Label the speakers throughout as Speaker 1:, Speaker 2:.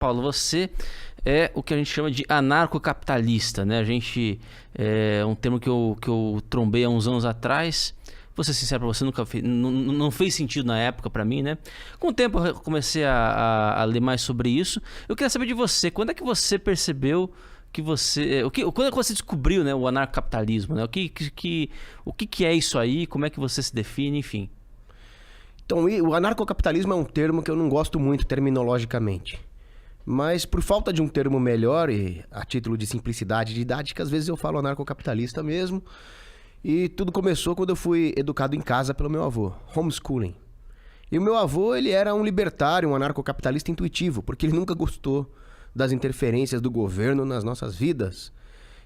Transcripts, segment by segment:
Speaker 1: Paulo, você é o que a gente chama de anarcocapitalista, né? A gente é um termo que eu trombei há uns anos atrás. Vou ser sincero pra você, nunca não fez sentido na época pra mim, né? Com o tempo eu comecei a ler mais sobre isso. Eu queria saber de você, quando é que você percebeu que você... quando é que você descobriu, né, o anarcocapitalismo, né? O que é isso aí, como é que você se define, enfim.
Speaker 2: Então, o anarcocapitalismo é um termo que eu não gosto muito terminologicamente. Mas por falta de um termo melhor e a título de simplicidade didática, às vezes eu falo anarcocapitalista mesmo. E tudo começou quando eu fui educado em casa pelo meu avô, homeschooling. E o meu avô, ele era um libertário, um anarcocapitalista intuitivo, porque ele nunca gostou das interferências do governo nas nossas vidas.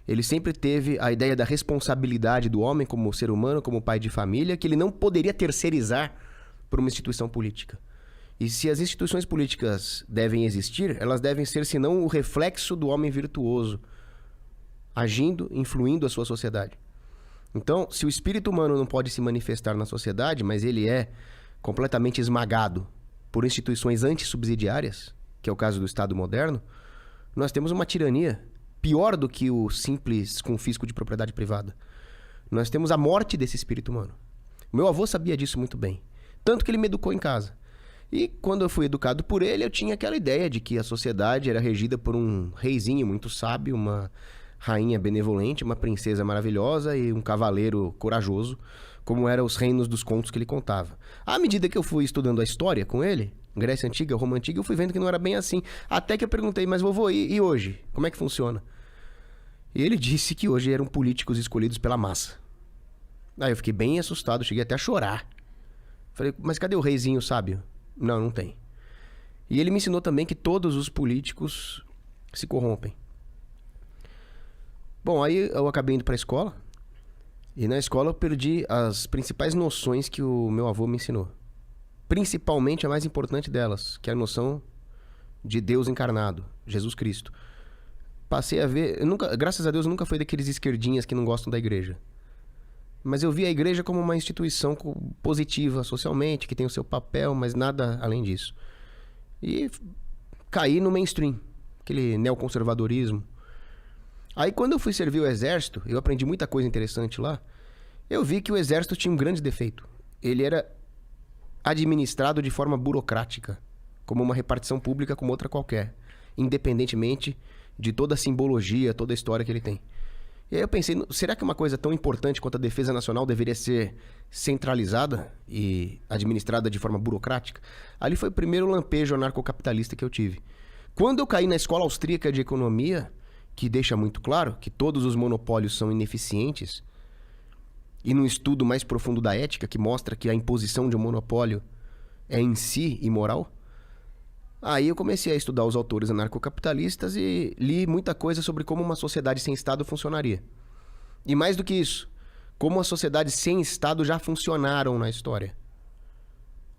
Speaker 2: Ele sempre teve a ideia da responsabilidade do homem como ser humano, como pai de família, que ele não poderia terceirizar por uma instituição política. E se as instituições políticas devem existir, elas devem ser, senão, o reflexo do homem virtuoso, agindo, influindo a sua sociedade. Então, se o espírito humano não pode se manifestar na sociedade, mas ele é completamente esmagado por instituições antissubsidiárias, que é o caso do Estado moderno, nós temos uma tirania pior do que o simples confisco de propriedade privada. Nós temos a morte desse espírito humano. Meu avô sabia disso muito bem, tanto que ele me educou em casa. E quando eu fui educado por ele, eu tinha aquela ideia de que a sociedade era regida por um reizinho muito sábio, uma rainha benevolente, uma princesa maravilhosa e um cavaleiro corajoso, como eram os reinos dos contos que ele contava. À medida que eu fui estudando a história com ele, Grécia Antiga, Roma Antiga, eu fui vendo que não era bem assim. Até que eu perguntei, mas vovô, e hoje? Como é que funciona? E ele disse que hoje eram políticos escolhidos pela massa. Aí eu fiquei bem assustado, cheguei até a chorar. Falei, mas cadê o reizinho sábio? Não, não tem. E ele me ensinou também que todos os políticos se corrompem. Bom, aí eu acabei indo para a escola. E na escola eu perdi as principais noções que o meu avô me ensinou. Principalmente a mais importante delas, que é a noção de Deus encarnado, Jesus Cristo. Passei a ver... graças a Deus eu nunca fui daqueles esquerdinhas que não gostam da igreja. Mas eu vi a igreja como uma instituição positiva socialmente, que tem o seu papel, mas nada além disso. E caí no mainstream, aquele neoconservadorismo. Aí quando eu fui servir o exército, eu aprendi muita coisa interessante lá, eu vi que o exército tinha um grande defeito. Ele era administrado de forma burocrática, como uma repartição pública como outra qualquer, independentemente de toda a simbologia, toda a história que ele tem. E aí eu pensei, será que uma coisa tão importante quanto a defesa nacional deveria ser centralizada e administrada de forma burocrática? Ali foi o primeiro lampejo anarcocapitalista que eu tive. Quando eu caí na escola austríaca de economia, que deixa muito claro que todos os monopólios são ineficientes, e num estudo mais profundo da ética, que mostra que a imposição de um monopólio é em si imoral, aí eu comecei a estudar os autores anarcocapitalistas e li muita coisa sobre como uma sociedade sem Estado funcionaria. E mais do que isso, como as sociedades sem Estado já funcionaram na história.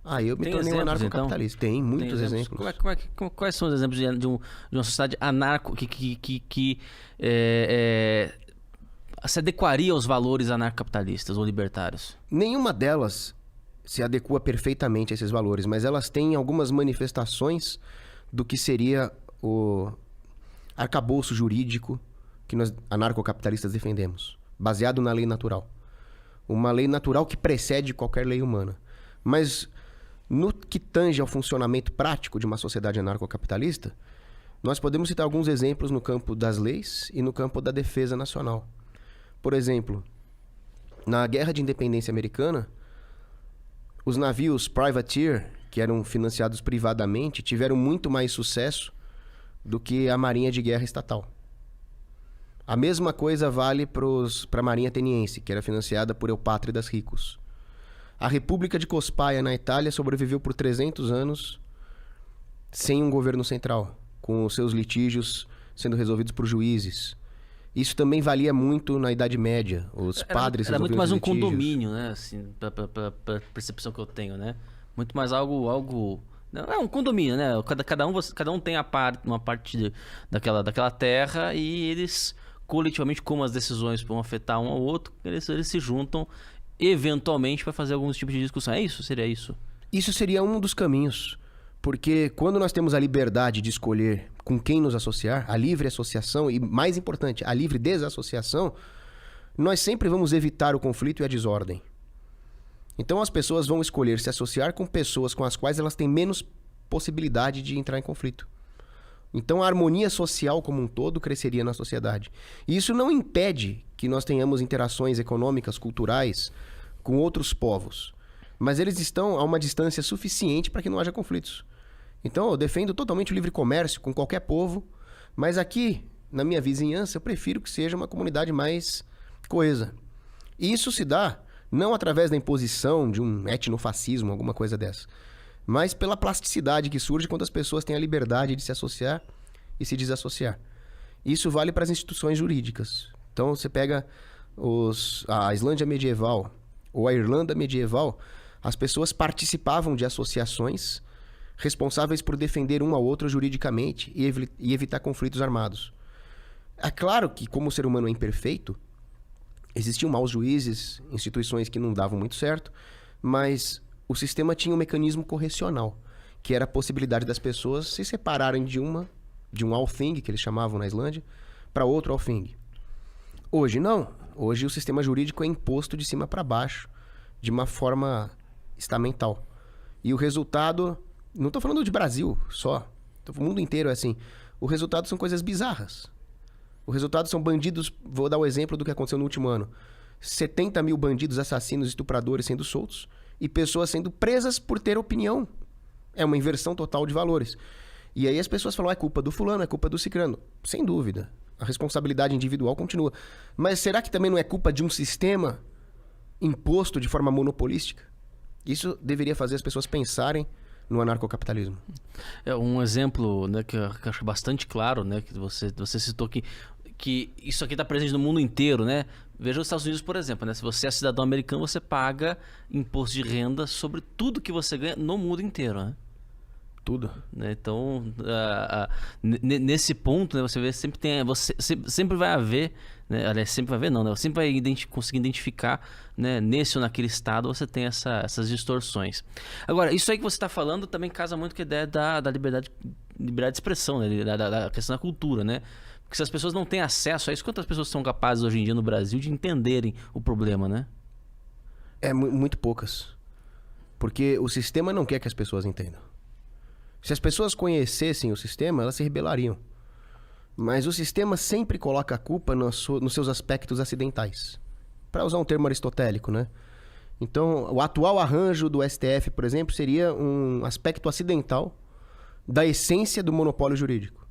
Speaker 2: Aí eu me tornei um anarcocapitalista. Então? Tem muitos exemplos.
Speaker 1: Quais são os exemplos de uma sociedade anarco que se adequaria aos valores anarcocapitalistas ou libertários?
Speaker 2: Nenhuma delas se adequa perfeitamente a esses valores, mas elas têm algumas manifestações do que seria o arcabouço jurídico que nós anarcocapitalistas defendemos, baseado na lei natural. Uma lei natural que precede qualquer lei humana. Mas no que tange ao funcionamento prático de uma sociedade anarcocapitalista, nós podemos citar alguns exemplos no campo das leis e no campo da defesa nacional. Por exemplo, na Guerra de Independência Americana, os navios privateer, que eram financiados privadamente, tiveram muito mais sucesso do que a Marinha de Guerra estatal. A mesma coisa vale para a Marinha Ateniense, que era financiada por eupátridas ricos. A República de Cospaia, na Itália, sobreviveu por 300 anos sem um governo central, com os seus litígios sendo resolvidos por juízes. Isso também valia muito na Idade Média. Os padres
Speaker 1: era muito mais um
Speaker 2: litígios.
Speaker 1: Condomínio, né? Assim, pela percepção que eu tenho, né? Muito mais algo... É um condomínio, né? Cada um tem uma parte daquela terra e eles, coletivamente, como as decisões vão afetar um ao outro, eles se juntam eventualmente para fazer alguns tipos de discussão. É isso? Seria isso?
Speaker 2: Isso seria um dos caminhos. Porque quando nós temos a liberdade de escolher com quem nos associar, a livre associação e, mais importante, a livre desassociação, nós sempre vamos evitar o conflito e a desordem. Então as pessoas vão escolher se associar com pessoas com as quais elas têm menos possibilidade de entrar em conflito. Então a harmonia social como um todo cresceria na sociedade. E isso não impede que nós tenhamos interações econômicas, culturais com outros povos. Mas eles estão a uma distância suficiente para que não haja conflitos. Então eu defendo totalmente o livre comércio com qualquer povo, mas aqui, na minha vizinhança, eu prefiro que seja uma comunidade mais coesa. E isso se dá não através da imposição de um etnofascismo, alguma coisa dessa, mas pela plasticidade que surge quando as pessoas têm a liberdade de se associar e se desassociar. Isso vale para as instituições jurídicas. Então você pega a Islândia medieval ou a Irlanda medieval, as pessoas participavam de associações responsáveis por defender um ao outro juridicamente e evitar conflitos armados. É claro que, como o ser humano é imperfeito, existiam maus juízes, instituições que não davam muito certo, mas o sistema tinha um mecanismo correcional, que era a possibilidade das pessoas se separarem de um Althing, que eles chamavam na Islândia, para outro Althing. Hoje não. Hoje o sistema jurídico é imposto de cima para baixo, de uma forma estamental. E o resultado... Não estou falando de Brasil só. O mundo inteiro é assim. O resultado são coisas bizarras. O resultado são bandidos... Vou dar o exemplo do que aconteceu no último ano. 70 mil bandidos, assassinos, estupradores sendo soltos e pessoas sendo presas por ter opinião. É uma inversão total de valores. E aí as pessoas falam, é culpa do fulano, é culpa do cicrano. Sem dúvida. A responsabilidade individual continua. Mas será que também não é culpa de um sistema imposto de forma monopolística? Isso deveria fazer as pessoas pensarem no anarcocapitalismo.
Speaker 1: É um exemplo, né, que eu acho bastante claro, né, que você citou que isso aqui está presente no mundo inteiro, né? Veja os Estados Unidos, por exemplo, né? Se você é cidadão americano, você paga imposto de renda sobre tudo que você ganha no mundo inteiro, né?
Speaker 2: Tudo.
Speaker 1: Né? Então, nesse ponto, né, você vê, sempre vai haver, né? Aliás, sempre vai haver não, né? Sempre vai conseguir identificar, né? Nesse ou naquele estado você tem essas distorções. Agora, isso aí que você está falando também casa muito com a ideia da liberdade de expressão, né? Da questão da cultura, né? Porque se as pessoas não têm acesso a isso, quantas pessoas são capazes hoje em dia no Brasil de entenderem o problema, né?
Speaker 2: Muito poucas. Porque o sistema não quer que as pessoas entendam. Se as pessoas conhecessem o sistema, elas se rebelariam. Mas o sistema sempre coloca a culpa nos seus aspectos acidentais. Para usar um termo aristotélico, né? Então, o atual arranjo do STF, por exemplo, seria um aspecto acidental da essência do monopólio jurídico.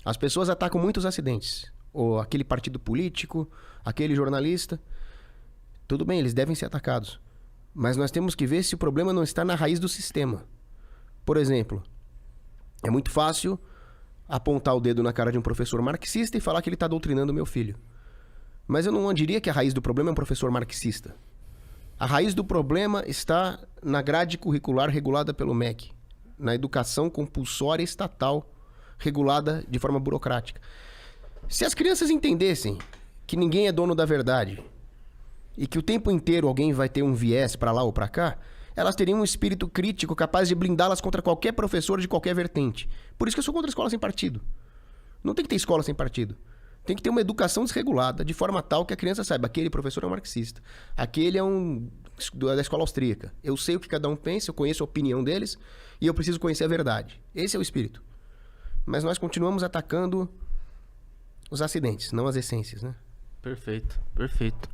Speaker 2: As pessoas atacam muitos acidentes. Ou aquele partido político, aquele jornalista. Tudo bem, eles devem ser atacados. Mas nós temos que ver se o problema não está na raiz do sistema. Por exemplo, é muito fácil apontar o dedo na cara de um professor marxista e falar que ele está doutrinando o meu filho. Mas eu não diria que a raiz do problema é um professor marxista. A raiz do problema está na grade curricular regulada pelo MEC, na educação compulsória estatal regulada de forma burocrática. Se as crianças entendessem que ninguém é dono da verdade e que o tempo inteiro alguém vai ter um viés para lá ou para cá, elas teriam um espírito crítico capaz de blindá-las contra qualquer professor de qualquer vertente. Por isso que eu sou contra a escola sem partido. Não tem que ter escola sem partido. Tem que ter uma educação desregulada, de forma tal que a criança saiba, aquele professor é um marxista, aquele é da escola austríaca. Eu sei o que cada um pensa, eu conheço a opinião deles e eu preciso conhecer a verdade. Esse é o espírito. Mas nós continuamos atacando os acidentes, não as essências, né?
Speaker 1: Perfeito, perfeito.